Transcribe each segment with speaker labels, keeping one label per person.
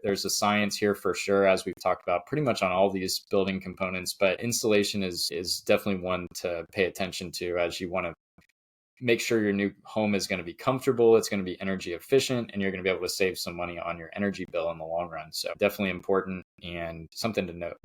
Speaker 1: There's a science here for sure, as we've talked about pretty much on all these building components, but installation is definitely one to pay attention to as you want to make sure your new home is going to be comfortable, it's going to be energy efficient, and you're going to be able to save some money on your energy bill in the long run. So definitely important and something to note.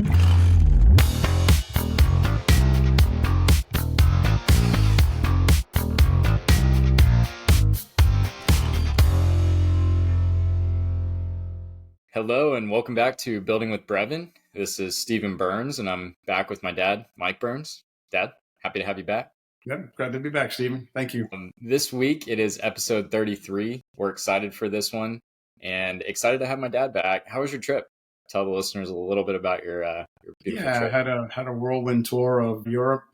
Speaker 1: Hello and welcome back to Building with Breven. This is Stephen Byrnes and I'm back with my dad, Mike Byrnes. Dad, happy to have you back.
Speaker 2: Yep, glad to be back, Stephen. Thank you.
Speaker 1: This week it is episode 33. We're excited for this one and excited to have my dad back. How was your trip? Tell the listeners a little bit about your beautiful trip.
Speaker 2: I had a whirlwind tour of Europe,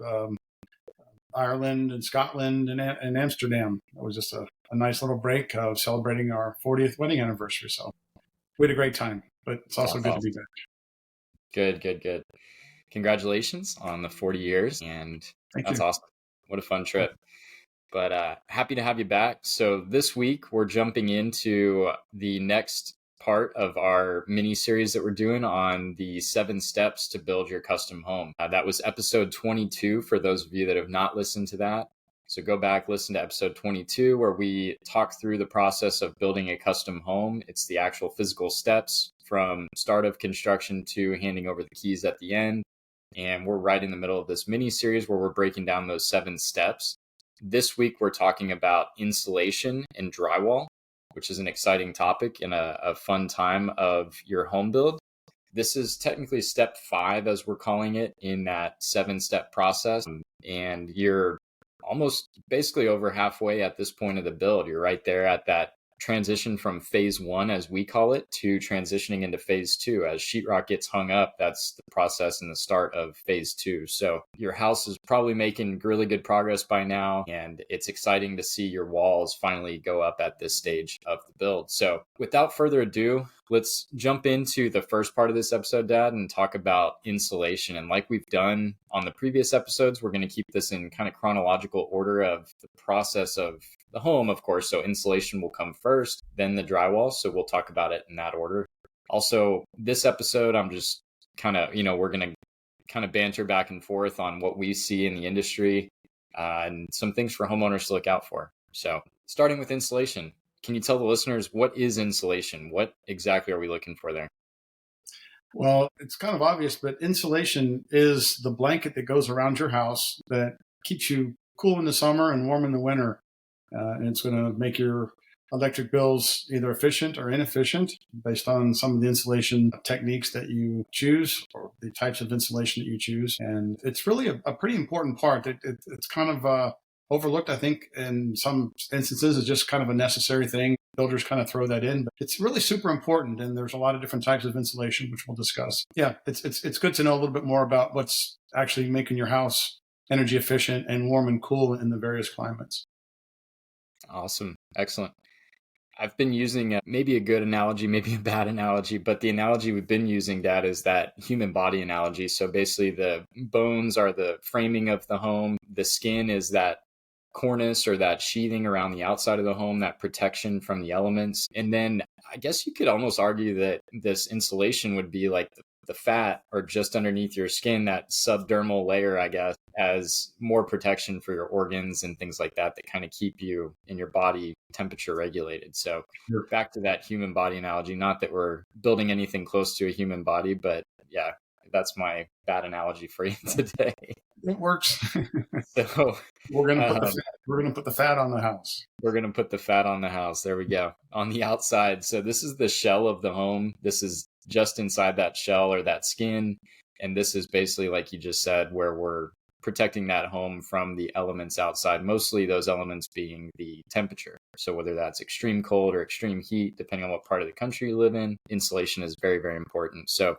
Speaker 2: Ireland and Scotland and Amsterdam. It was just a nice little break of celebrating our 40th wedding anniversary. So we had a great time, but it's also good to be back.
Speaker 1: Good. Congratulations on the 40 years. And that's awesome. What a fun trip. But happy to have you back. So this week we're jumping into the next part of our mini series that we're doing on the 7 steps to build your custom home. That was episode 22 for those of you that have not listened to that. So go back, listen to episode 22, where we talk through the process of building a custom home. It's the actual physical steps from start of construction to handing over the keys at the end. And we're right in the middle of this mini series where we're breaking down those 7 steps. This week, we're talking about insulation and drywall, which is an exciting topic and a fun time of your home build. This is technically step 5, as we're calling it, in that 7-step process. And you're almost basically over halfway at this point of the build. You're right there at that transition from phase 1, as we call it, to transitioning into phase 2. As sheetrock gets hung up, that's the process and the start of phase 2. So your house is probably making really good progress by now, and it's exciting to see your walls finally go up at this stage of the build. So without further ado, let's jump into the first part of this episode, Dad, and talk about insulation. And like we've done on the previous episodes, we're going to keep this in kind of chronological order of the process of the home, of course. So insulation will come first, then the drywall. So we'll talk about it in that order. Also, this episode, I'm just kind of, we're going to kind of banter back and forth on what we see in the industry and some things for homeowners to look out for. So starting with insulation, can you tell the listeners what is insulation? What exactly are we looking for there?
Speaker 2: Well, it's kind of obvious, but insulation is the blanket that goes around your house that keeps you cool in the summer and warm in the winter. And it's going to make your electric bills either efficient or inefficient based on some of the insulation techniques that you choose or the types of insulation that you choose. And it's really a pretty important part. It's kind of overlooked, I think, in some instances. It's just kind of a necessary thing. Builders kind of throw that in, but it's really super important. And there's a lot of different types of insulation, which we'll discuss. Yeah, it's good to know a little bit more about what's actually making your house energy efficient and warm and cool in the various climates.
Speaker 1: Awesome. Excellent. I've been using maybe a good analogy, maybe a bad analogy, but the analogy we've been using, Dad, is that human body analogy. So basically the bones are the framing of the home. The skin is that cornice or that sheathing around the outside of the home, that protection from the elements. And then I guess you could almost argue that this insulation would be like the fat or just underneath your skin, that subdermal layer, I guess, as more protection for your organs and things like that kind of keep you in your body temperature regulated. So back to that human body analogy, not that we're building anything close to a human body, but yeah, that's my bad analogy for you today.
Speaker 2: It works.
Speaker 1: So
Speaker 2: we're going to put the fat on the house.
Speaker 1: We're going to put the fat on the house. There we go. On the outside. So this is the shell of the home. This is just inside that shell or that skin. And this is basically, like you just said, where we're protecting that home from the elements outside, mostly those elements being the temperature. So whether that's extreme cold or extreme heat, depending on what part of the country you live in, insulation is very, very important. So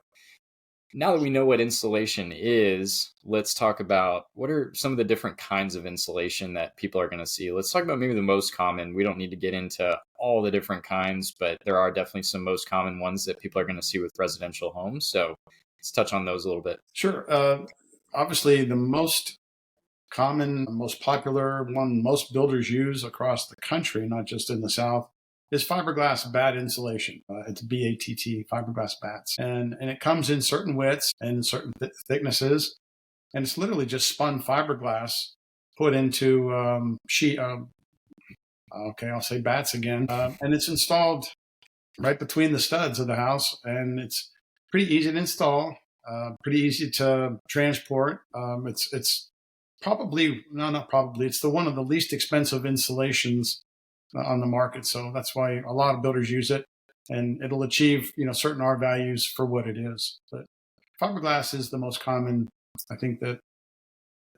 Speaker 1: now that we know what insulation is, let's talk about what are some of the different kinds of insulation that people are going to see. Let's talk about maybe the most common. We don't need to get into all the different kinds, but there are definitely some most common ones that people are going to see with residential homes. So let's touch on those a little bit.
Speaker 2: Sure. Obviously, the most common, most popular one most builders use across the country, not just in the South, is fiberglass bat insulation. It's BATT, fiberglass bats. And it comes in certain widths and certain thicknesses. And it's literally just spun fiberglass put into sheet. Okay, I'll say bats again. And it's installed right between the studs of the house. And it's pretty easy to install, pretty easy to transport. It's probably, no, not probably, it's one of the least expensive insulations on the market. So that's why a lot of builders use it, and it'll achieve, certain R values for what it is. But fiberglass is the most common. I think that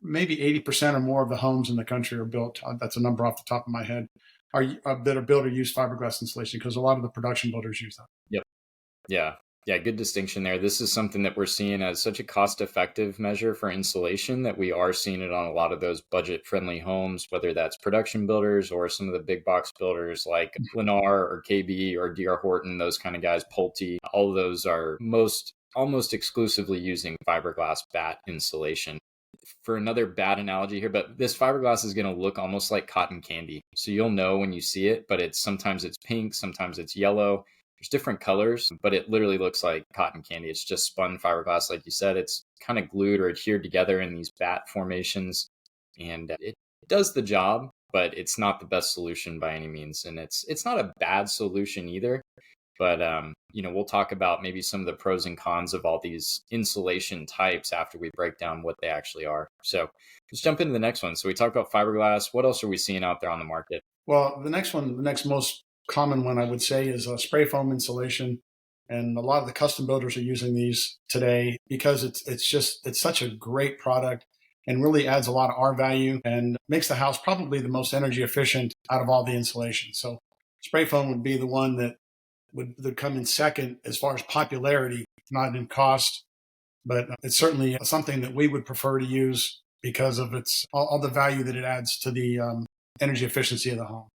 Speaker 2: maybe 80% or more of the homes in the country are built. That's a number off the top of my head. That are built or use fiberglass insulation, because a lot of the production builders use that.
Speaker 1: Yep. Yeah. Yeah, good distinction there. This is something that we're seeing as such a cost-effective measure for insulation that we are seeing it on a lot of those budget-friendly homes, whether that's production builders or some of the big box builders like Lennar or KB or D.R. Horton, those kind of guys, Pulte. All of those are almost exclusively using fiberglass bat insulation. For another bad analogy here, but this fiberglass is going to look almost like cotton candy. So you'll know when you see it, but sometimes it's pink, sometimes it's yellow. There's different colors, but it literally looks like cotton candy. It's just spun fiberglass, like you said. It's kind of glued or adhered together in these bat formations, and it does the job, but it's not the best solution by any means. And it's not a bad solution either. But, we'll talk about maybe some of the pros and cons of all these insulation types after we break down what they actually are. So let's jump into the next one. So we talked about fiberglass. What else are we seeing out there on the market?
Speaker 2: Well, the next most common one I would say is spray foam insulation. And a lot of the custom builders are using these today because it's such a great product and really adds a lot of R value and makes the house probably the most energy efficient out of all the insulation. So spray foam would be the one that would come in second as far as popularity, not in cost, but it's certainly something that we would prefer to use because of all the value that it adds to the energy efficiency of the home.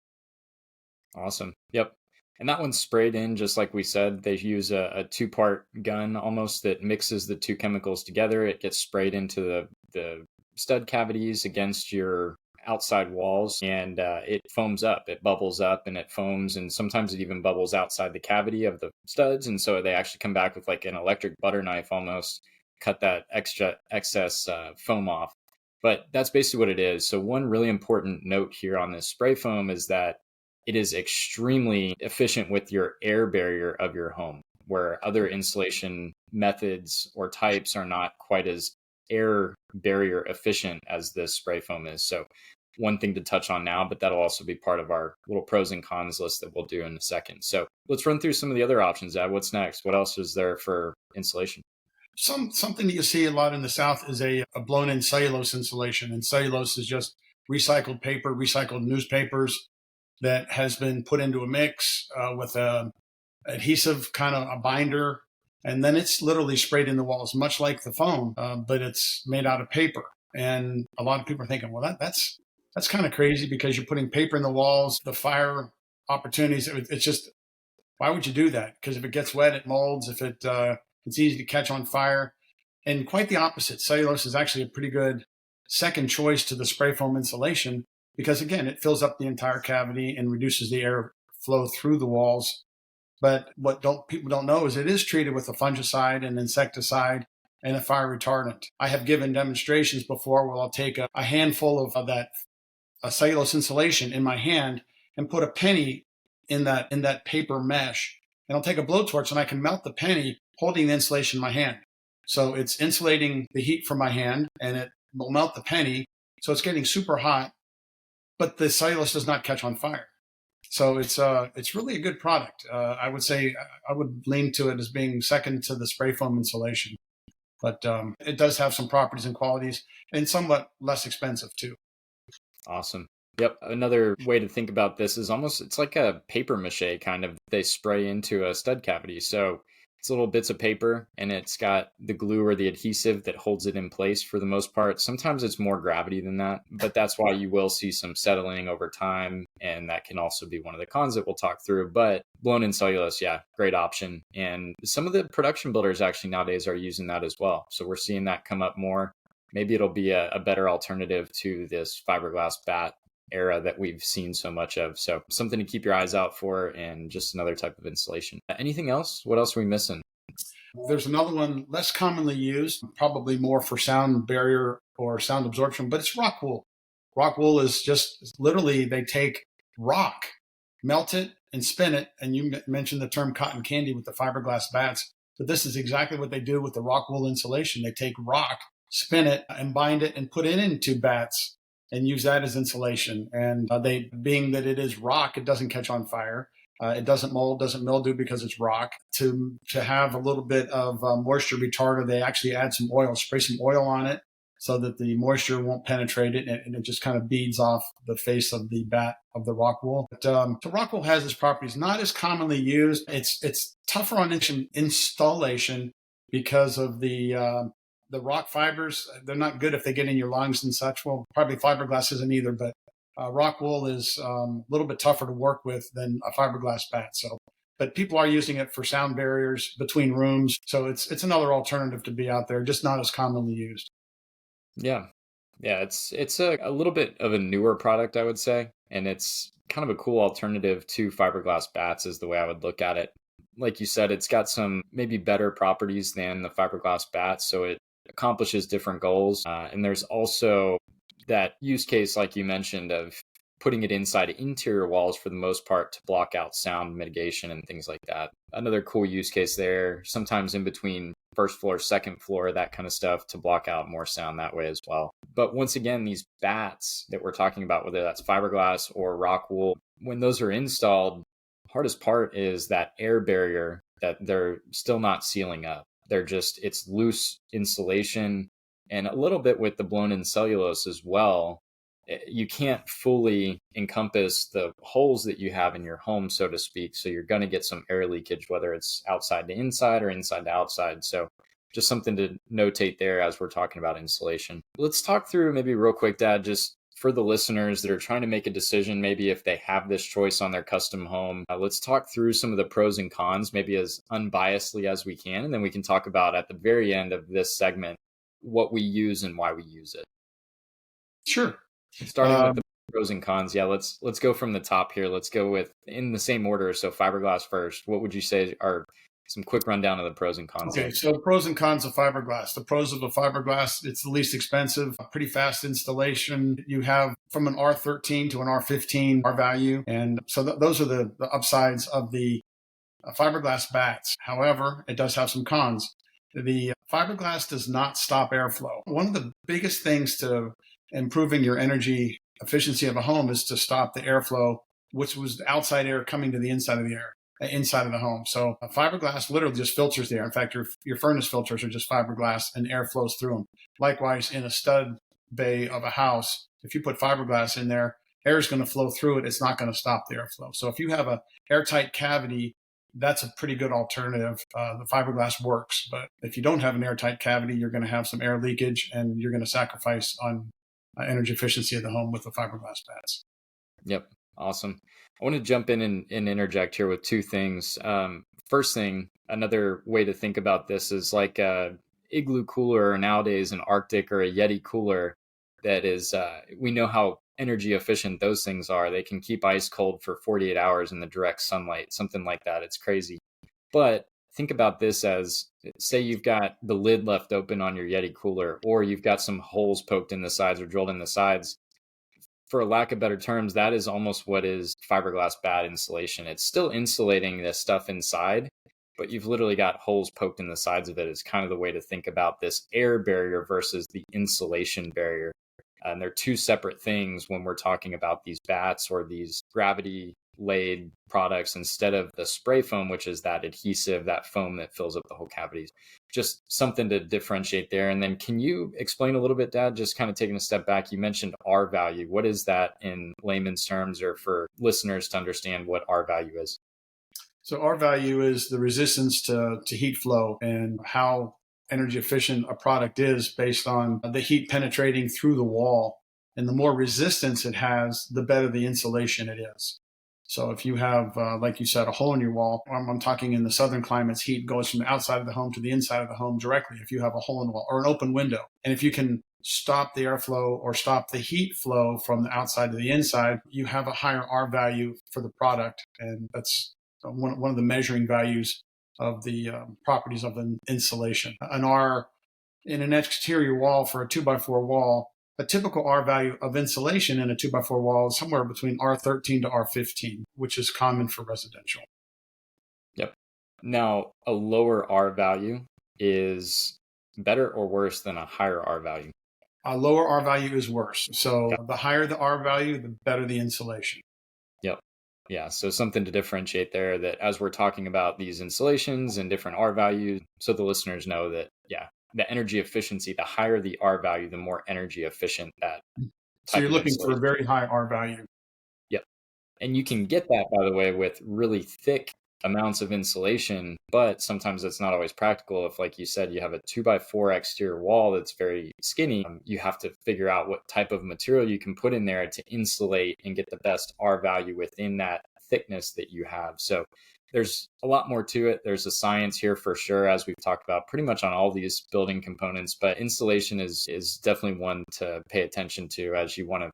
Speaker 1: Awesome. Yep. And that one's sprayed in, just like we said. They use a two-part gun almost that mixes the two chemicals together. It gets sprayed into the stud cavities against your outside walls, and it foams up, it bubbles up, and it foams, and sometimes it even bubbles outside the cavity of the studs, and so they actually come back with like an electric butter knife almost, cut that excess foam off. But that's basically what it is. So one really important note here on this spray foam is that it is extremely efficient with your air barrier of your home, where other insulation methods or types are not quite as air barrier efficient as this spray foam is. So one thing to touch on now, but that'll also be part of our little pros and cons list that we'll do in a second. So let's run through some of the other options, Ad. What's next? What else is there for insulation?
Speaker 2: Something that you see a lot in the South is a blown-in cellulose insulation. And cellulose is just recycled paper, recycled newspapers that has been put into a mix with a adhesive, kind of a binder. And then it's literally sprayed in the walls, much like the foam, but it's made out of paper. And a lot of people are thinking, well, that's kind of crazy because you're putting paper in the walls, the fire opportunities. It's just, why would you do that? Because if it gets wet, it molds. If it's easy to catch on fire. And quite the opposite. Cellulose is actually a pretty good second choice to the spray foam insulation because, again, it fills up the entire cavity and reduces the air flow through the walls. But what people don't know is it is treated with a fungicide and insecticide and a fire retardant. I have given demonstrations before where I'll take a handful of that cellulose insulation in my hand and put a penny in that paper mesh. And I'll take a blowtorch and I can melt the penny holding the insulation in my hand. So it's insulating the heat from my hand and it will melt the penny. So it's getting super hot, but the cellulose does not catch on fire. So it's really a good product. I would say I would lean to it as being second to the spray foam insulation. But it does have some properties and qualities and somewhat less expensive too.
Speaker 1: Awesome. Yep. Another way to think about this is it's like a paper mache kind of, they spray into a stud cavity. So it's little bits of paper and it's got the glue or the adhesive that holds it in place for the most part. Sometimes it's more gravity than that, but that's why you will see some settling over time. And that can also be one of the cons that we'll talk through. But blown in cellulose, yeah, great option. And some of the production builders actually nowadays are using that as well. So we're seeing that come up more. Maybe it'll be a better alternative to this fiberglass bat era that we've seen so much of. So something to keep your eyes out for, and just another type of insulation. Anything else? What else are we missing?
Speaker 2: There's another one less commonly used, probably more for sound barrier or sound absorption, but it's rock wool. Rock wool is just literally they take rock, melt it, and spin it. And you mentioned the term cotton candy with the fiberglass bats, but this is exactly what they do with the rock wool insulation. They take rock, spin it, and bind it and put it into bats and use that as insulation. And they, being that it is rock, it doesn't catch on fire. It doesn't mold, doesn't mildew because it's rock. To have a little bit of moisture retarder, they actually add some oil, spray some oil on it so that the moisture won't penetrate it, and it just kind of beads off the face of the bat of the rock wool. But so rock wool has its properties, not as commonly used. It's tougher on installation because of the rock fibers. They're not good if they get in your lungs and such. Well, probably fiberglass isn't either, but rock wool is a little bit tougher to work with than a fiberglass bat. So, but people are using it for sound barriers between rooms. So it's another alternative to be out there, just not as commonly used.
Speaker 1: Yeah. Yeah. It's a little bit of a newer product, I would say. And it's kind of a cool alternative to fiberglass bats is the way I would look at it. Like you said, it's got some maybe better properties than the fiberglass bat. So it accomplishes different goals. And there's also that use case, like you mentioned, of putting it inside interior walls for the most part to block out sound mitigation and things like that. Another cool use case there, sometimes in between first floor, second floor, that kind of stuff to block out more sound that way as well. But once again, these bats that we're talking about, whether that's fiberglass or rock wool, when those are installed, hardest part is that air barrier that they're still not sealing up. It's loose insulation. And a little bit with the blown in cellulose as well, you can't fully encompass the holes that you have in your home, so to speak. So you're going to get some air leakage, whether it's outside to inside or inside to outside. So just something to notate there as we're talking about insulation. Let's talk through maybe real quick, Dad, just for the listeners that are trying to make a decision, maybe if they have this choice on their custom home, let's talk through some of the pros and cons, maybe as unbiasedly as we can. And then we can talk about at the very end of this segment, what we use and why we use it.
Speaker 2: Sure.
Speaker 1: Starting with the pros and cons. Yeah, let's go from the top here. Let's go with in the same order. So fiberglass first. What would you say are some quick rundown of the pros and cons?
Speaker 2: Okay, so pros and cons of fiberglass. The pros of the fiberglass, it's the least expensive, pretty fast installation. You have from an R13 to an R15 R value. And so those are the upsides of the fiberglass bats. However, it does have some cons. The fiberglass does not stop airflow. One of the biggest things to improving your energy efficiency of a home is to stop the airflow, which was the outside air coming to the inside of the air, inside of the home. So fiberglass literally just filters the air. In fact, your furnace filters are just fiberglass and air flows through them. Likewise, in a stud bay of a house, if you put fiberglass in there, air is going to flow through it. It's not going to stop the airflow. So if you have a airtight cavity, that's a pretty good alternative. The fiberglass works, but if you don't have an airtight cavity, you're going to have some air leakage and you're going to sacrifice on energy efficiency of the home with the fiberglass bats.
Speaker 1: Yep. Awesome. I want to jump in and interject here with two things. First thing, another way to think about this is like a igloo cooler, or nowadays an Arctic or a Yeti cooler that is, we know how energy efficient those things are. They can keep ice cold for 48 hours in the direct sunlight, something like that. It's crazy. But think about this as, say you've got the lid left open on your Yeti cooler, or you've got some holes poked in the sides or drilled in the sides. For lack of better terms, that is almost what is fiberglass bat insulation. It's still insulating this stuff inside, but you've literally got holes poked in the sides of it is kind of the way to think about this air barrier versus the insulation barrier. And they're two separate things when we're talking about these bats or these gravity laid products instead of the spray foam, which is that adhesive, that foam that fills up the whole cavities. Just something to differentiate there. And then can you explain a little bit, Dad, just kind of taking a step back, you mentioned R value. What is that in layman's terms, or for listeners to understand what R value is?
Speaker 2: So R value is the resistance to heat flow and how energy efficient a product is based on the heat penetrating through the wall. And the more resistance it has, the better the insulation it is. So if you have, like you said, a hole in your wall, I'm talking in the southern climates, heat goes from the outside of the home to the inside of the home directly if you have a hole in the wall or an open window. And if you can stop the airflow or stop the heat flow from the outside to the inside, you have a higher R value for the product. And that's one of the measuring values of the properties of an insulation. An R in an exterior wall for a 2x4 wall, a typical R value of insulation in a 2x4 wall is somewhere between R13 to R15, which is common for residential.
Speaker 1: Yep. Now, a lower R value is better or worse than a higher R value?
Speaker 2: A lower R value is worse. So the higher the R value, the better the insulation.
Speaker 1: Yep. Yeah. So something to differentiate there, that as we're talking about these insulations and different R values, so the listeners know that, yeah, the energy efficiency, the higher the R value, the more energy efficient that type.
Speaker 2: So you're looking for a very high R value.
Speaker 1: Yep. And you can get that, by the way, with really thick amounts of insulation, but sometimes it's not always practical. If, like you said, you have a 2x4 exterior wall that's very skinny, you have to figure out what type of material you can put in there to insulate and get the best R value within that thickness that you have. So there's a lot more to it. There's a science here for sure, as we've talked about pretty much on all these building components, but insulation is definitely one to pay attention to as you want to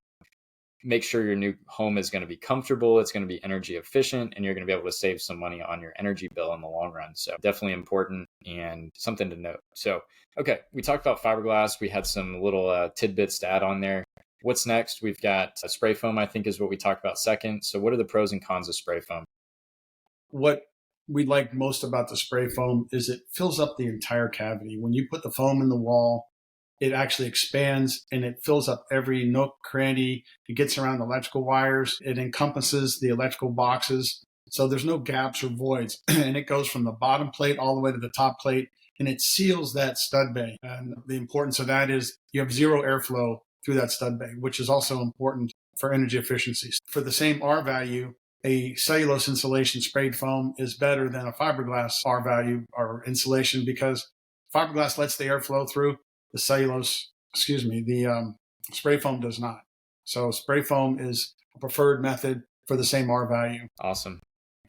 Speaker 1: make sure your new home is going to be comfortable, it's going to be energy efficient, and you're going to be able to save some money on your energy bill in the long run. So definitely important and something to note. So, okay, we talked about fiberglass. We had some little tidbits to add on there. What's next? We've got spray foam, I think is what we talked about second. So what are the pros and cons of spray foam?
Speaker 2: What we like most about the spray foam is it fills up the entire cavity. When you put the foam in the wall, it actually expands and it fills up every nook, cranny. It gets around the electrical wires. It encompasses the electrical boxes. So there's no gaps or voids. And it goes from the bottom plate all the way to the top plate, and it seals that stud bay. And the importance of that is you have zero airflow through that stud bay, which is also important for energy efficiency. For the same R value, a cellulose insulation sprayed foam is better than a fiberglass R value or insulation, because fiberglass lets the air flow through. The spray foam does not. So spray foam is a preferred method for the same R value.
Speaker 1: Awesome.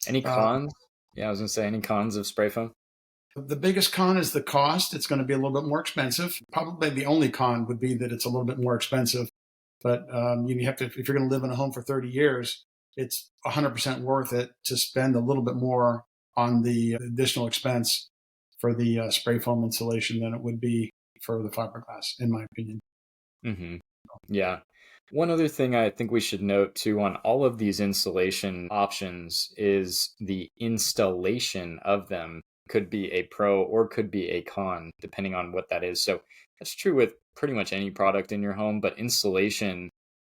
Speaker 1: Any cons? I was going to say, any cons of spray foam?
Speaker 2: The biggest con is the cost. It's going to be a little bit more expensive. Probably the only con would be that it's a little bit more expensive. But you have to, if you're going to live in a home for 30 years, it's 100% worth it to spend a little bit more on the additional expense for the spray foam insulation than it would be for the fiberglass, in my opinion.
Speaker 1: Mm-hmm. Yeah. One other thing I think we should note too on all of these insulation options is the installation of them could be a pro or could be a con, depending on what that is. So that's true with pretty much any product in your home, but installation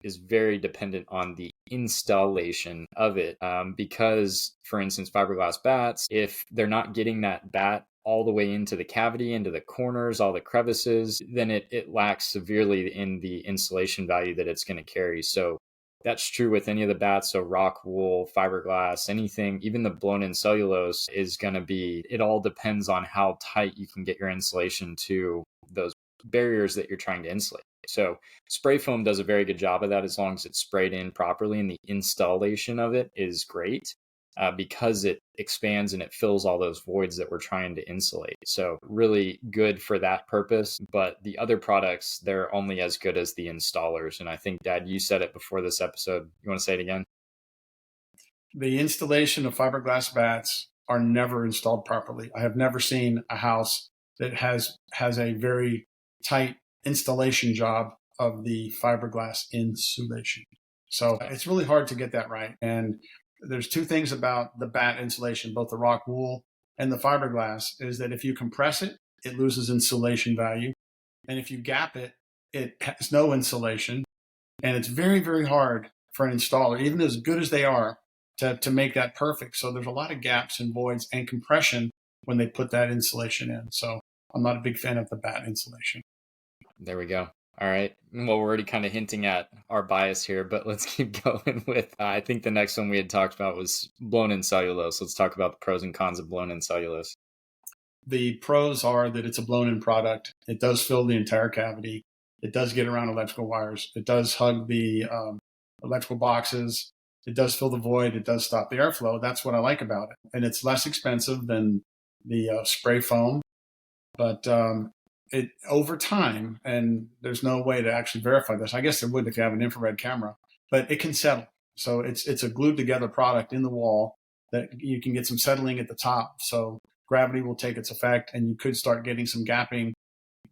Speaker 1: is very dependent on the installation of it. Because, for instance, fiberglass bats, if they're not getting that bat all the way into the cavity, into the corners, all the crevices, then it lacks severely in the insulation value that it's going to carry. So that's true with any of the bats. So rock wool, fiberglass, anything, even the blown in cellulose is going to be, it all depends on how tight you can get your insulation to those barriers that you're trying to insulate. So spray foam does a very good job of that as long as it's sprayed in properly, and the installation of it is great because it expands and it fills all those voids that we're trying to insulate. So really good for that purpose. But the other products, they're only as good as the installers. And I think, Dad, you said it before this episode. You want to say it again?
Speaker 2: The installation of fiberglass bats are never installed properly. I have never seen a house that has a very tight installation job of the fiberglass insulation. So it's really hard to get that right. And there's two things about the bat insulation, both the rock wool and the fiberglass, is that if you compress it, it loses insulation value. And if you gap it, it has no insulation. And it's very, very hard for an installer, even as good as they are, to make that perfect. So there's a lot of gaps and voids and compression when they put that insulation in. So I'm not a big fan of the bat insulation.
Speaker 1: There we go. All right. Well, we're already kind of hinting at our bias here, but let's keep going with, I think the next one we had talked about was blown in cellulose. Let's talk about the pros and cons of blown in cellulose.
Speaker 2: The pros are that it's a blown in product. It does fill the entire cavity. It does get around electrical wires. It does hug the electrical boxes. It does fill the void. It does stop the airflow. That's what I like about it. And it's less expensive than the spray foam. But it over time, and there's no way to actually verify this. I guess there would if you have an infrared camera, but it can settle. So it's a glued together product in the wall that you can get some settling at the top. So gravity will take its effect, and you could start getting some gapping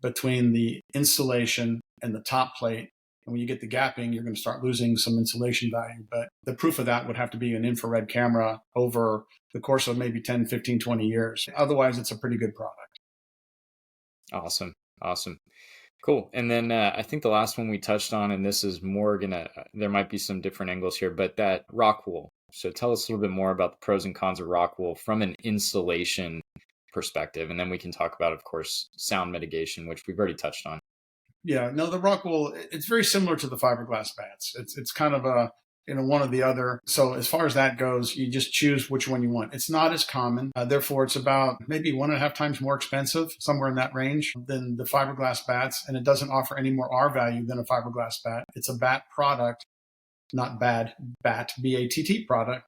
Speaker 2: between the insulation and the top plate. And when you get the gapping, you're going to start losing some insulation value. But the proof of that would have to be an infrared camera over the course of maybe 10, 15, 20 years. Otherwise, it's a pretty good product.
Speaker 1: Awesome. Awesome. Cool. And then I think the last one we touched on, and this is more there might be some different angles here, but that rock wool. So tell us a little bit more about the pros and cons of rock wool from an insulation perspective. And then we can talk about, of course, sound mitigation, which we've already touched on.
Speaker 2: Yeah, no, the rock wool, it's very similar to the fiberglass bats. It's kind of a, one or the other. So as far as that goes, you just choose which one you want. It's not as common. Therefore, it's about maybe 1.5 times more expensive, somewhere in that range, than the fiberglass bats. And it doesn't offer any more R value than a fiberglass bat. It's a bat product, not bat, BATT product,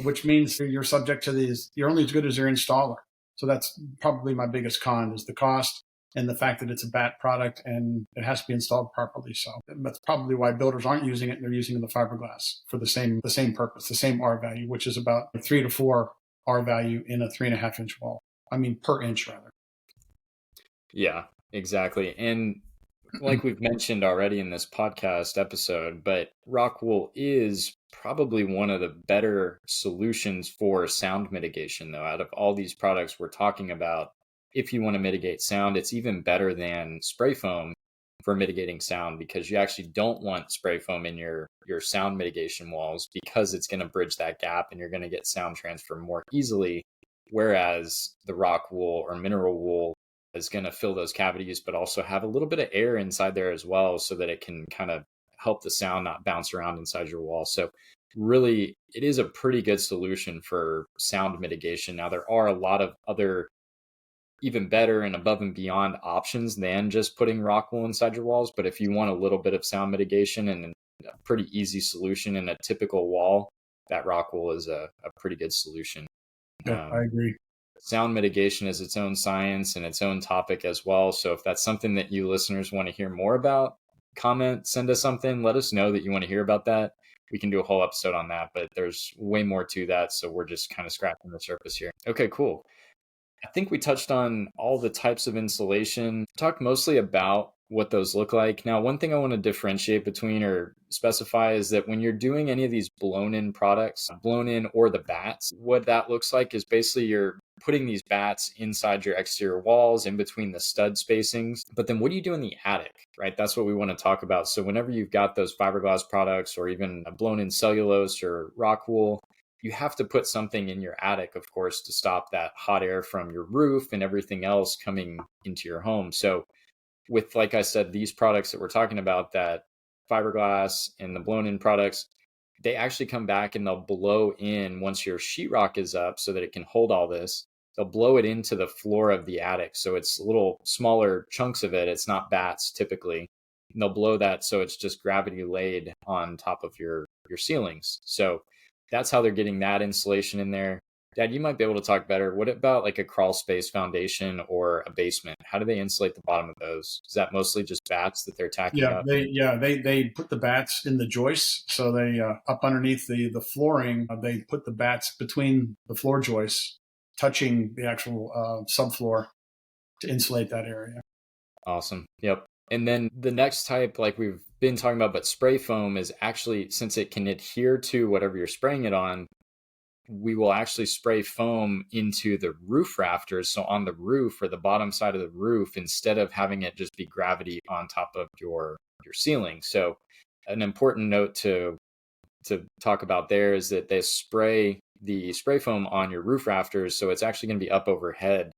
Speaker 2: which means you're subject to these, you're only as good as your installer. So that's probably my biggest con is the cost and the fact that it's a bat product and it has to be installed properly. So that's probably why builders aren't using it. They're using the fiberglass for the same purpose, the same R value, which is about 3 to 4 R value in a 3.5 inch wall. I mean, per inch rather.
Speaker 1: Yeah, exactly. And like we've mentioned already in this podcast episode, but rock wool is probably one of the better solutions for sound mitigation, though. Out of all these products we're talking about, if you want to mitigate sound, it's even better than spray foam for mitigating sound, because you actually don't want spray foam in your sound mitigation walls, because it's going to bridge that gap and you're going to get sound transfer more easily. Whereas the rock wool or mineral wool is going to fill those cavities, but also have a little bit of air inside there as well, so that it can kind of help the sound not bounce around inside your wall. So really, it is a pretty good solution for sound mitigation. Now, there are a lot of other even better and above and beyond options than just putting rock wool inside your walls. But if you want a little bit of sound mitigation and a pretty easy solution in a typical wall, that rock wool is a pretty good solution.
Speaker 2: Yeah, I agree.
Speaker 1: Sound mitigation is its own science and its own topic as well. So if that's something that you listeners want to hear more about, comment, send us something, let us know that you want to hear about that. We can do a whole episode on that, but there's way more to that. So we're just kind of scratching the surface here. Okay, cool. I think we touched on all the types of insulation, talked mostly about what those look like. Now, one thing I want to differentiate between or specify is that when you're doing any of these blown in products, blown in or the bats, what that looks like is basically you're putting these bats inside your exterior walls in between the stud spacings. But then what do you do in the attic, right? That's what we want to talk about. So whenever you've got those fiberglass products or even a blown in cellulose or rock wool, you have to put something in your attic, of course, to stop that hot air from your roof and everything else coming into your home. So with, like I said, these products that we're talking about, that fiberglass and the blown in products, they actually come back and they'll blow in once your sheetrock is up so that it can hold all this. They'll blow it into the floor of the attic. So it's little smaller chunks of it. It's not bats typically. And they'll blow that so it's just gravity laid on top of your ceilings. So that's how they're getting that insulation in there. Dad, you might be able to talk better. What about like a crawl space foundation or a basement? How do they insulate the bottom of those? Is that mostly just bats that they're tacking up?
Speaker 2: They put the bats in the joists. So they up underneath the flooring, they put the bats between the floor joists, touching the actual subfloor to insulate that area.
Speaker 1: Awesome. Yep. And then the next type, like we've been talking about, but spray foam is actually, since it can adhere to whatever you're spraying it on, we will actually spray foam into the roof rafters. So on the roof or the bottom side of the roof, instead of having it just be gravity on top of your ceiling. So an important note to talk about there is that they spray the spray foam on your roof rafters. So it's actually going to be up overhead.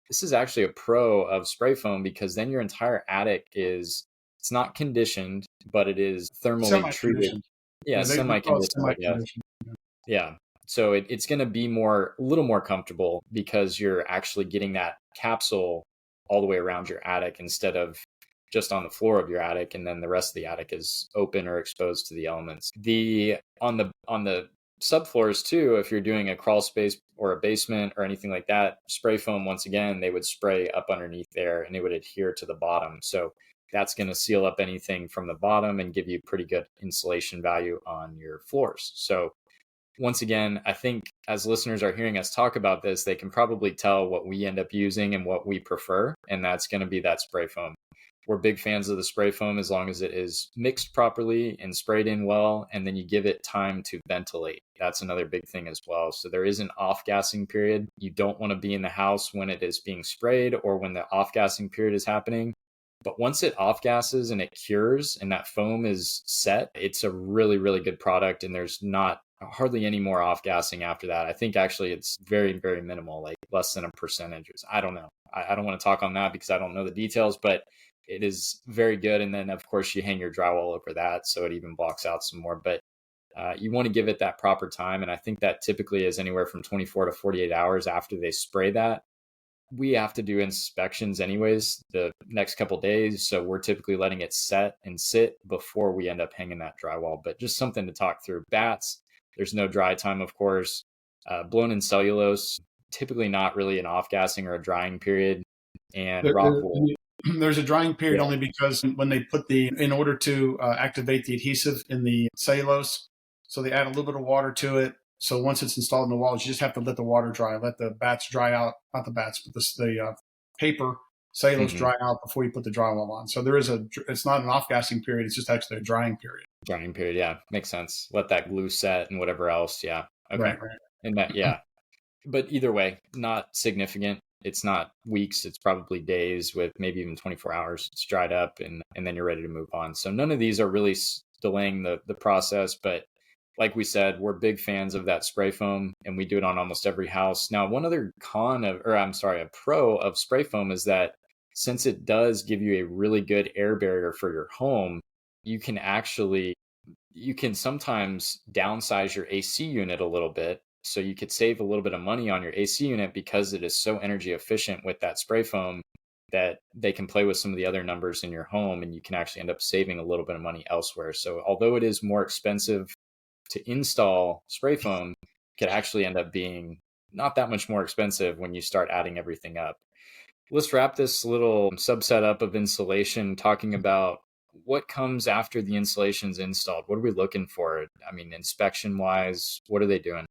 Speaker 1: This is actually a pro of spray foam, because then your entire attic it's not conditioned, but it is thermally treated. Yeah, semi-conditioned. Yeah. So it's going to be a little more comfortable, because you're actually getting that capsule all the way around your attic instead of just on the floor of your attic, and then the rest of the attic is open or exposed to the elements. On the subfloors too, if you're doing a crawl space or a basement or anything like that, spray foam, once again, they would spray up underneath there and it would adhere to the bottom. So that's going to seal up anything from the bottom and give you pretty good insulation value on your floors. So once again, I think as listeners are hearing us talk about this, they can probably tell what we end up using and what we prefer. And that's going to be that spray foam. We're big fans of the spray foam as long as it is mixed properly and sprayed in well, and then you give it time to ventilate. That's another big thing as well. So there is an off-gassing period. You don't want to be in the house when it is being sprayed or when the off-gassing period is happening. But once it off-gasses and it cures and that foam is set, it's a really, really good product, and there's not hardly any more off-gassing after that. I think actually it's very, very minimal, like less than a percentage. I don't know. I don't want to talk on that because I don't know the details, but it is very good. And then, of course, you hang your drywall over that, so it even blocks out some more. But you want to give it that proper time. And I think that typically is anywhere from 24 to 48 hours after they spray that. We have to do inspections anyways the next couple of days. So we're typically letting it set and sit before we end up hanging that drywall. But just something to talk through. Bats, there's no dry time, of course. Blown in cellulose, typically not really an off-gassing or a drying period. And rock wool.
Speaker 2: There's a drying period only because when they put in order to activate the adhesive in the cellulose, so they add a little bit of water to it. So once it's installed in the walls, you just have to let the water dry, let the bats dry out, not the bats, but the paper cellulose dry out before you put the drywall on. So it's not an off-gassing period. It's just actually a drying period.
Speaker 1: Drying period. Yeah. Makes sense. Let that glue set and whatever else. Yeah. Okay.
Speaker 2: Right.
Speaker 1: And that, yeah. But either way, not significant. It's not weeks. It's probably days with maybe even 24 hours. It's dried up and then you're ready to move on. So none of these are really delaying the process, but like we said, we're big fans of that spray foam and we do it on almost every house. Now, one other a pro of spray foam is that since it does give you a really good air barrier for your home, you can sometimes downsize your AC unit a little bit. So you could save a little bit of money on your AC unit because it is so energy efficient with that spray foam that they can play with some of the other numbers in your home and you can actually end up saving a little bit of money elsewhere. So although it is more expensive to install spray foam, it could actually end up being not that much more expensive when you start adding everything up. Let's wrap this little subset up of insulation talking about what comes after the insulation's installed. What are we looking for? I mean, inspection wise, what are they doing?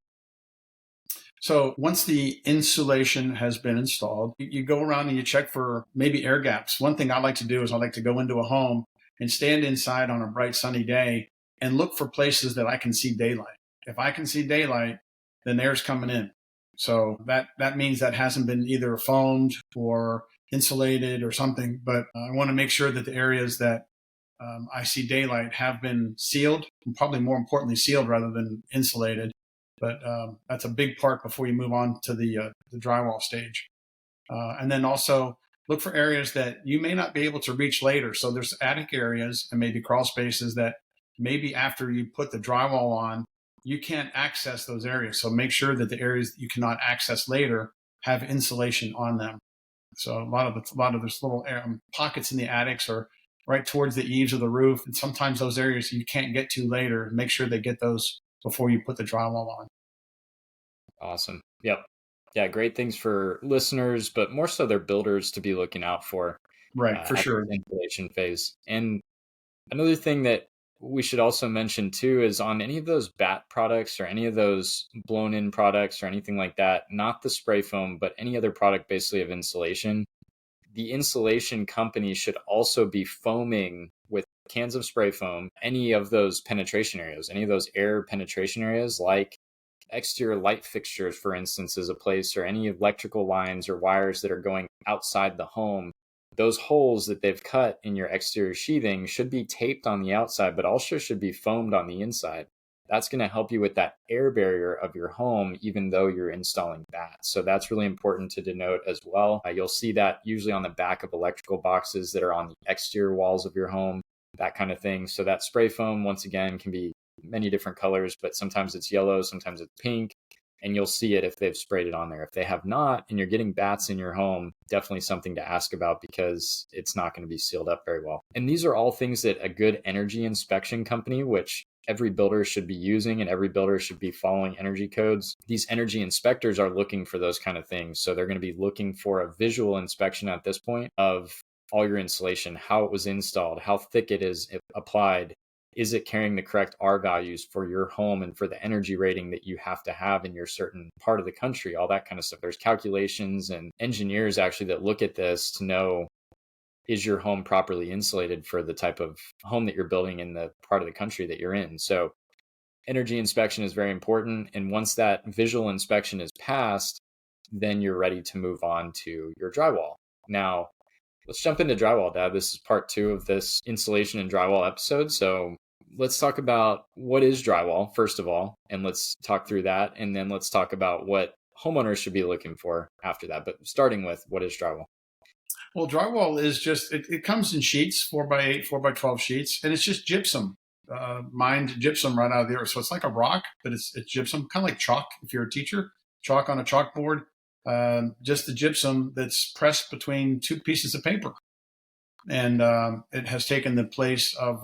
Speaker 2: So once the insulation has been installed, you go around and you check for maybe air gaps. One thing I like to do is I like to go into a home and stand inside on a bright sunny day and look for places that I can see daylight. If I can see daylight, then air's coming in. So that means that hasn't been either foamed or insulated or something, but I want to make sure that the areas that I see daylight have been sealed, and probably more importantly sealed rather than insulated. But that's a big part before you move on to the drywall stage. And then also look for areas that you may not be able to reach later. So there's attic areas and maybe crawl spaces that maybe after you put the drywall on, you can't access those areas. So make sure that the areas that you cannot access later have insulation on them. So a lot of those little pockets in the attics are right towards the eaves of the roof. And sometimes those areas you can't get to later. Make sure they get those before you put the drywall on.
Speaker 1: Awesome. Yep. Yeah, great things for listeners, but more so they're builders to be looking out for.
Speaker 2: Right, for sure.
Speaker 1: The installation phase. And another thing that we should also mention too is on any of those bat products or any of those blown in products or anything like that, not the spray foam, but any other product basically of insulation, the insulation company should also be foaming with cans of spray foam, any of those penetration areas, any of those air penetration areas like exterior light fixtures, for instance, is a place, or any electrical lines or wires that are going outside the home. Those holes that they've cut in your exterior sheathing should be taped on the outside, but also should be foamed on the inside. That's going to help you with that air barrier of your home, even though you're installing bats. So that's really important to denote as well. You'll see that usually on the back of electrical boxes that are on the exterior walls of your home, that kind of thing. So that spray foam, once again, can be many different colors, but sometimes it's yellow, sometimes it's pink, and you'll see it if they've sprayed it on there. If they have not, and you're getting bats in your home, definitely something to ask about because it's not going to be sealed up very well. And these are all things that a good energy inspection company, which every builder should be using, and every builder should be following energy codes. These energy inspectors are looking for those kind of things. So they're going to be looking for a visual inspection at this point of all your insulation, how it was installed, how thick it is applied. Is it carrying the correct R values for your home and for the energy rating that you have to have in your certain part of the country, all that kind of stuff. There's calculations and engineers actually that look at this to know, is your home properly insulated for the type of home that you're building in the part of the country that you're in? So energy inspection is very important. And once that visual inspection is passed, then you're ready to move on to your drywall. Now, let's jump into drywall, Dad. This is part 2 of this insulation and drywall episode. So let's talk about what is drywall, first of all, and let's talk through that. And then let's talk about what homeowners should be looking for after that. But starting with, what is drywall?
Speaker 2: Well, drywall is just, it comes in sheets, 4x8, 4x12 sheets, and it's just gypsum, mined gypsum right out of the earth. So it's like a rock, but it's gypsum, kind of like chalk if you're a teacher, chalk on a chalkboard, just the gypsum that's pressed between 2 pieces of paper. And it has taken the place of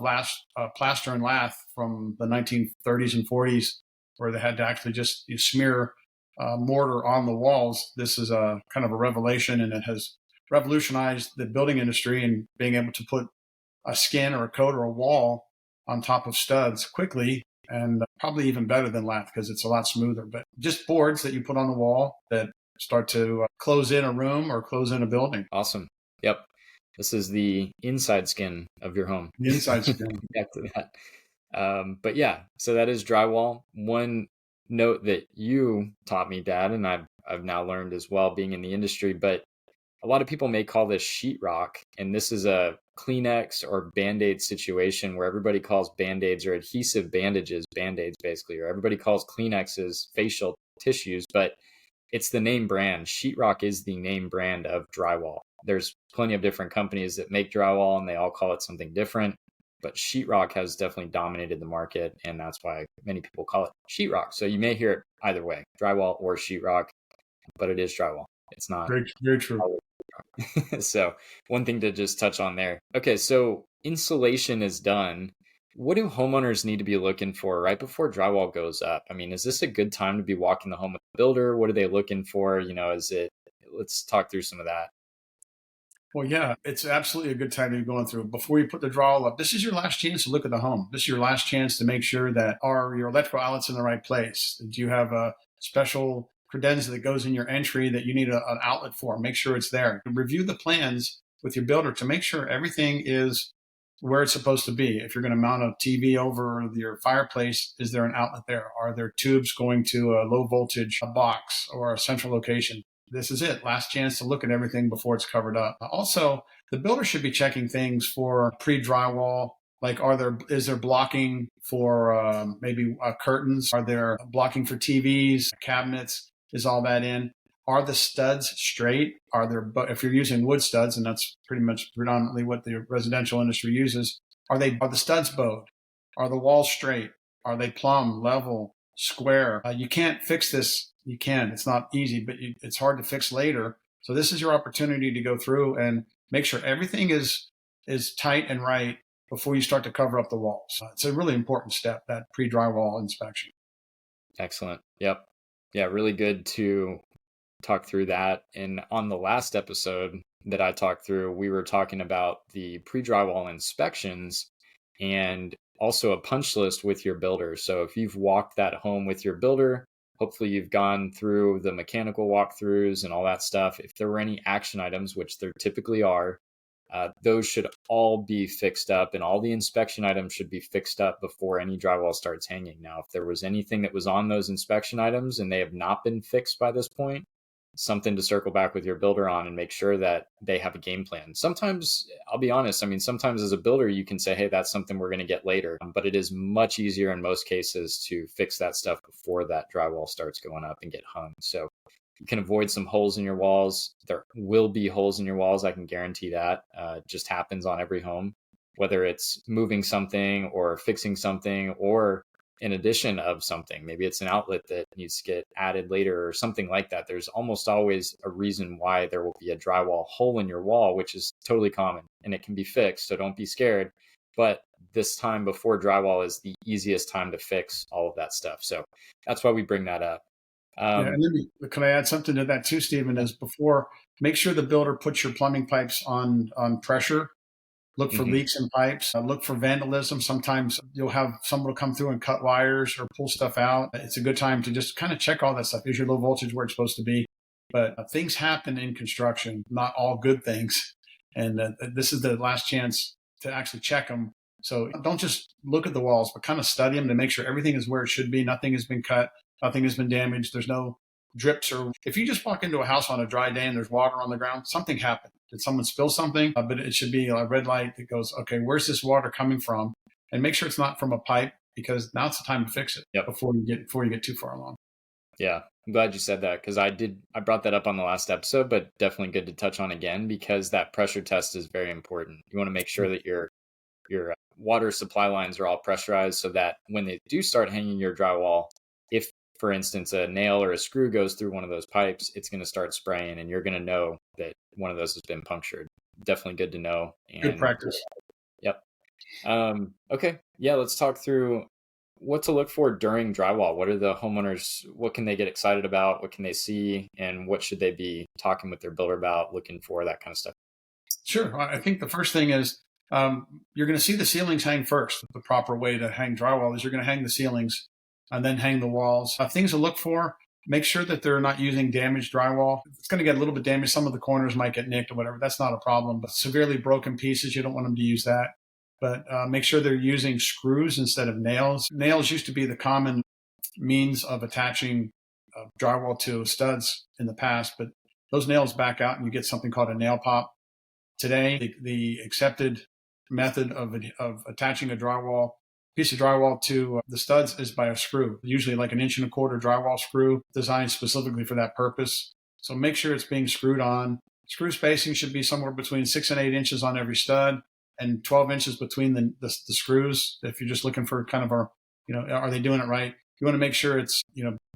Speaker 2: plaster and lath from the 1930s and 40s, where they had to actually just smear mortar on the walls. This is a kind of a revelation, and it has revolutionized the building industry and being able to put a skin or a coat or a wall on top of studs quickly, and probably even better than lath because it's a lot smoother. But just boards that you put on the wall that start to close in a room or close in a building.
Speaker 1: Awesome. Yep. This is the inside skin of your home.
Speaker 2: The inside skin.
Speaker 1: Exactly that. But yeah, so that is drywall. One note that you taught me, Dad, and I've now learned as well being in the industry, but a lot of people may call this sheetrock, and this is a Kleenex or Band-Aid situation where everybody calls Band-Aids or adhesive bandages Band-Aids basically, or everybody calls Kleenexes facial tissues, but it's the name brand. Sheetrock is the name brand of drywall. There's plenty of different companies that make drywall and they all call it something different, but sheetrock has definitely dominated the market, and that's why many people call it sheetrock. So you may hear it either way, drywall or sheetrock, but it is drywall. It's not.
Speaker 2: Very, very true.
Speaker 1: So one thing to just touch on there. Okay, so insulation is done. What do homeowners need to be looking for right before drywall goes up? I mean, is this a good time to be walking the home with the builder? What are they looking for? Let's talk through some of that.
Speaker 2: Well, yeah, it's absolutely a good time to be going through. Before you put the drywall up, this is your last chance to look at the home. This is your last chance to make sure that are your electrical outlets in the right place? Do you have a special credenza that goes in your entry that you need an outlet for? Make sure it's there. Review the plans with your builder to make sure everything is where it's supposed to be. If you're going to mount a TV over your fireplace, is there an outlet there? Are there tubes going to a low voltage box or a central location? This is it. Last chance to look at everything before it's covered up. Also, the builder should be checking things for pre-drywall. Like, is there blocking for maybe curtains? Are there blocking for TVs, cabinets? Is all that in? Are the studs straight? If you're using wood studs, and that's pretty much predominantly what the residential industry uses, are the studs bowed? Are the walls straight? Are they plumb, level, square? You can't fix this. You can. It's not easy, but it's hard to fix later. So this is your opportunity to go through and make sure everything is tight and right before you start to cover up the walls. It's a really important step, that pre-drywall inspection.
Speaker 1: Excellent. Yep. Yeah, really good to talk through that. And on the last episode that I talked through, we were talking about the pre-drywall inspections and also a punch list with your builder. So if you've walked that home with your builder, hopefully you've gone through the mechanical walkthroughs and all that stuff. If there were any action items, which there typically are, those should all be fixed up, and all the inspection items should be fixed up before any drywall starts hanging. Now, if there was anything that was on those inspection items and they have not been fixed by this point, something to circle back with your builder on and make sure that they have a game plan. Sometimes, I'll be honest, sometimes as a builder, you can say, hey, that's something we're going to get later. But it is much easier in most cases to fix that stuff before that drywall starts going up and get hung. So you can avoid some holes in your walls. There will be holes in your walls. I can guarantee that. It just happens on every home, whether it's moving something or fixing something or in addition of something. Maybe it's an outlet that needs to get added later or something like that. There's almost always a reason why there will be a drywall hole in your wall, which is totally common and it can be fixed. So don't be scared. But this time before drywall is the easiest time to fix all of that stuff. So that's why we bring that up.
Speaker 2: Yeah, and can I add something to that too, Stephen? Is before, make sure the builder puts your plumbing pipes on pressure. Look for leaks in pipes. Look for vandalism. Sometimes you'll have someone come through and cut wires or pull stuff out. It's a good time to just kind of check all that stuff. Is your low voltage where it's supposed to be? But things happen in construction, not all good things. And this is the last chance to actually check them. So don't just look at the walls, but kind of study them to make sure everything is where it should be. Nothing has been cut. Nothing has been damaged. There's no drips, or if you just walk into a house on a dry day and there's water on the ground, something happened. Did someone spill something? But it should be a red light that goes, okay, where's this water coming from? And make sure it's not from a pipe, because now it's the time to fix it.
Speaker 1: Yep.
Speaker 2: Before you get too far along.
Speaker 1: Yeah, I'm glad you said that, because I brought that up on the last episode, but definitely good to touch on again, because that pressure test is very important. You want to make sure that your water supply lines are all pressurized, so that when they do start hanging your drywall, if, for instance, a nail or a screw goes through one of those pipes, it's going to start spraying, and you're going to know that one of those has been punctured. Definitely good to know. And
Speaker 2: good practice.
Speaker 1: Yep. Okay. Yeah, let's talk through what to look for during drywall. What are the homeowners, what can they get excited about? What can they see? And what should they be talking with their builder about, looking for, that kind of stuff?
Speaker 2: Sure. I think the first thing is you're going to see the ceilings hang first. The proper way to hang drywall is you're going to hang the ceilings and then hang the walls. Things to look for: make sure that they're not using damaged drywall. It's going to get a little bit damaged. Some of the corners might get nicked or whatever. That's not a problem. But severely broken pieces, you don't want them to use that. But make sure they're using screws instead of nails. Nails used to be the common means of attaching drywall to studs in the past, but those nails back out and you get something called a nail pop. Today, the accepted method of attaching a piece of drywall to the studs is by a screw, usually like an 1.25 inch drywall screw designed specifically for that purpose. So make sure it's being screwed on. Screw spacing should be somewhere between 6 and 8 inches on every stud, and 12 inches between the screws. If you're just looking for kind of are they doing it right? You want to make sure it's,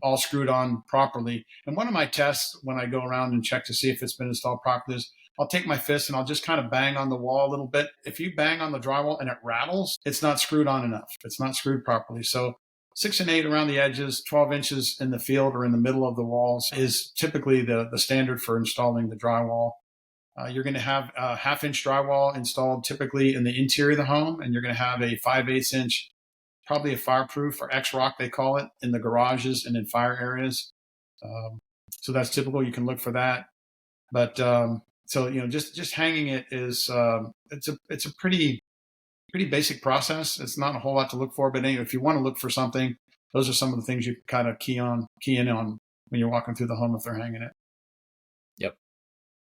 Speaker 2: all screwed on properly. And one of my tests when I go around and check to see if it's been installed properly is I'll take my fist and I'll just kind of bang on the wall a little bit. If you bang on the drywall and it rattles, it's not screwed on enough. It's not screwed properly. So 6 and 8 around the edges, 12 inches in the field or in the middle of the walls is typically the standard for installing the drywall. You're going to have a 1/2 inch drywall installed typically in the interior of the home, and you're going to have a 5/8 inch, probably a fireproof or X-Rock they call it, in the garages and in fire areas. So that's typical. You can look for that. But just hanging it is it's a pretty basic process. It's not a whole lot to look for, but anyway, if you want to look for something, those are some of the things you kind of key in on when you're walking through the home if they're hanging it.
Speaker 1: Yep.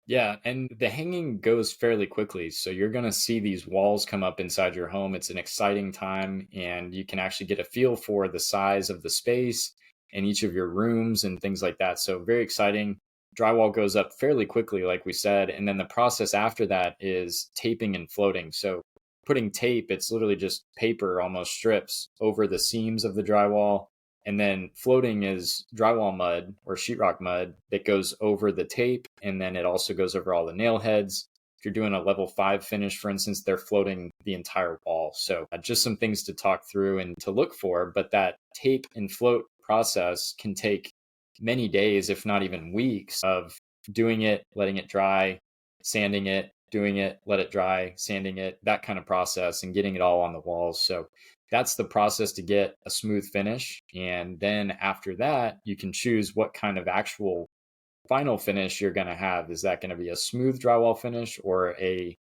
Speaker 1: Yeah, and the hanging goes fairly quickly. So you're going to see these walls come up inside your home. It's an exciting time, and you can actually get a feel for the size of the space in each of your rooms and things like that. So very exciting. Drywall goes up fairly quickly, like we said. And then the process after that is taping and floating. So putting tape, it's literally just paper, almost strips, over the seams of the drywall. And then floating is drywall mud or sheetrock mud that goes over the tape. And then it also goes over all the nail heads. If you're doing a level 5 finish, for instance, they're floating the entire wall. So just some things to talk through and to look for. But that tape and float process can take many days, if not even weeks, of doing it, letting it dry, sanding it, doing it, let it dry, sanding it, that kind of process, and getting it all on the walls. So that's the process to get a smooth finish. And then after that, you can choose what kind of actual final finish you're going to have. Is that going to be a smooth drywall finish or a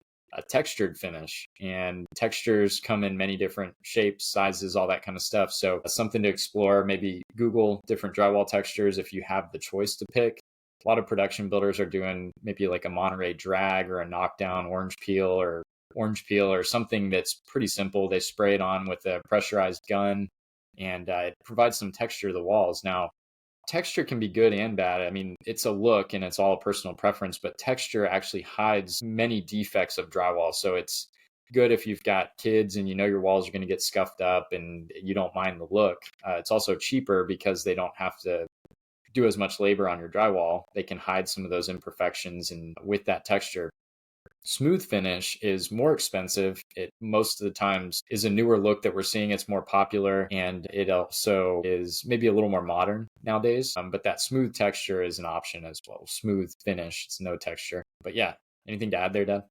Speaker 1: textured finish? And textures come in many different shapes, sizes, all that kind of stuff. So something to explore. Maybe Google different drywall textures if you have the choice to pick. A lot of production builders are doing maybe like a Monterey drag or a knockdown orange peel or something that's pretty simple. They spray it on with a pressurized gun, and it provides some texture to the walls. Now, texture can be good and bad. I mean, it's a look and it's all personal preference, but texture actually hides many defects of drywall. So it's good if you've got kids and your walls are going to get scuffed up and you don't mind the look. It's also cheaper because they don't have to do as much labor on your drywall. They can hide some of those imperfections and with that texture. smooth finish is more expensive. It most of the times is a newer look that we're seeing. It's more popular, and it also is maybe a little more modern nowadays. But that smooth texture is an option as well. Smooth finish, it's no texture. But yeah, anything to add there, Dad?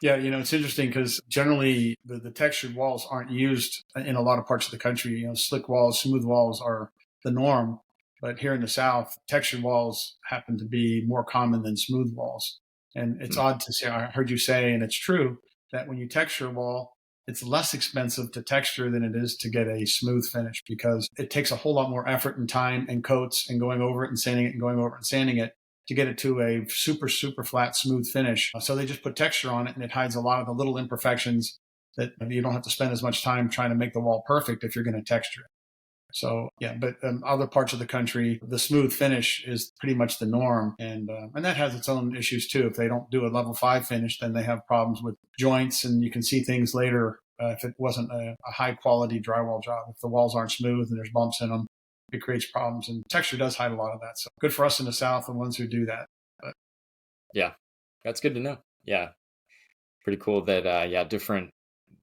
Speaker 2: Yeah, it's interesting because generally the textured walls aren't used in a lot of parts of the country. Slick walls, smooth walls are the norm. But here in the South, textured walls happen to be more common than smooth walls. And it's odd to say, I heard you say, and it's true, that when you texture a wall, it's less expensive to texture than it is to get a smooth finish because it takes a whole lot more effort and time and coats and going over it and sanding it and going over it and sanding it to get it to a super, super flat, smooth finish. So they just put texture on it, and it hides a lot of the little imperfections that you don't have to spend as much time trying to make the wall perfect if you're going to texture it. So yeah, but other parts of the country, the smooth finish is pretty much the norm, and that has its own issues too. If they don't do a level 5 finish, then they have problems with joints, and you can see things later if it wasn't a high quality drywall job. If the walls aren't smooth and there's bumps in them, it creates problems, and texture does hide a lot of that. So good for us in the South, the ones who do that. But
Speaker 1: yeah, that's good to know. Yeah, pretty cool that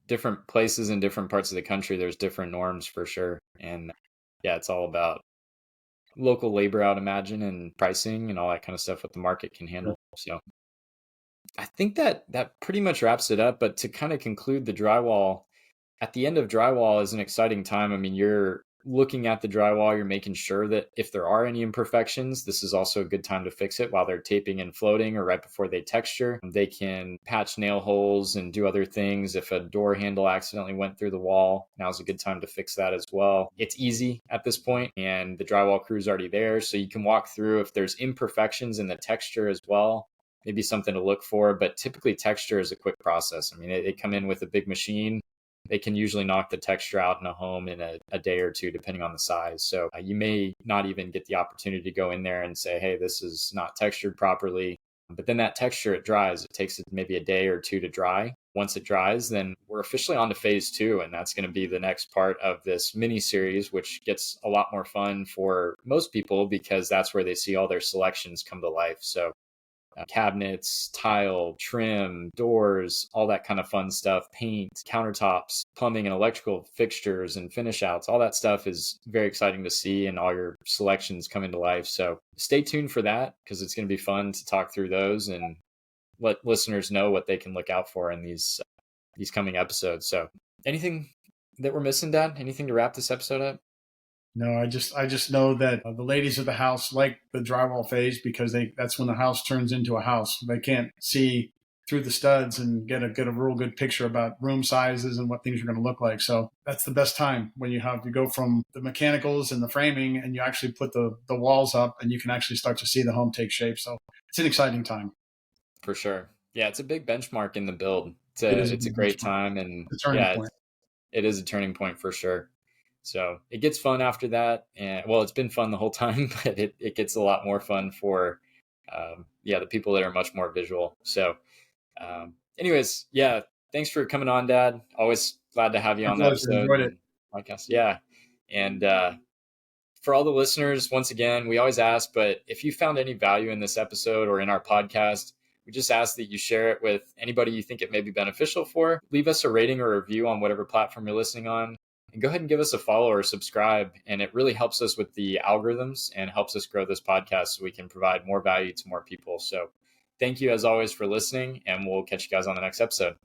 Speaker 1: different places in different parts of the country, there's different norms for sure. And yeah, it's all about local labor, I would imagine, and pricing and all that kind of stuff what the market can handle. So I think that pretty much wraps it up. But to kind of conclude the drywall, at the end of drywall is an exciting time. I mean, you're looking at the drywall, you're making sure that if there are any imperfections, this is also a good time to fix it while they're taping and floating or right before they texture. They can patch nail holes and do other things. If a door handle accidentally went through the wall, now's a good time to fix that as well. It's easy at this point, and the drywall crew's already there, so you can walk through if there's imperfections in the texture as well. Maybe something to look for, but typically texture is a quick process. I mean, they come in with a big machine. They can usually knock the texture out in a home in a day or two, depending on the size. So you may not even get the opportunity to go in there and say, hey, this is not textured properly. But then that texture, it dries. It takes maybe a day or two to dry. Once it dries, then we're officially on to phase 2. And that's going to be the next part of this mini series, which gets a lot more fun for most people because that's where they see all their selections come to life. So cabinets, tile, trim, doors, all that kind of fun stuff, paint, countertops, plumbing and electrical fixtures and finish outs, all that stuff is very exciting to see and all your selections come into life. So stay tuned for that because it's going to be fun to talk through those and let listeners know what they can look out for in these coming episodes. So anything that we're missing, Dad? Anything to wrap this episode up?
Speaker 2: No, I just know that the ladies of the house like the drywall phase because that's when the house turns into a house. They can't see through the studs and get a real good picture about room sizes and what things are going to look like. So that's the best time when you go from the mechanicals and the framing and you actually put the walls up and you can actually start to see the home take shape. So it's an exciting time.
Speaker 1: For sure. Yeah, it's a big benchmark in the build. It's a great time, and it is a turning point for sure. So it gets fun after that. And well, it's been fun the whole time, but it gets a lot more fun for, the people that are much more visual. So anyways, yeah, thanks for coming on, Dad. Always glad to have you on the episode. Podcast. Yeah. And for all the listeners, once again, we always ask, but if you found any value in this episode or in our podcast, we just ask that you share it with anybody you think it may be beneficial for. Leave us a rating or review on whatever platform you're listening on. And go ahead and give us a follow or subscribe. And it really helps us with the algorithms and helps us grow this podcast so we can provide more value to more people. So thank you as always for listening, and we'll catch you guys on the next episode.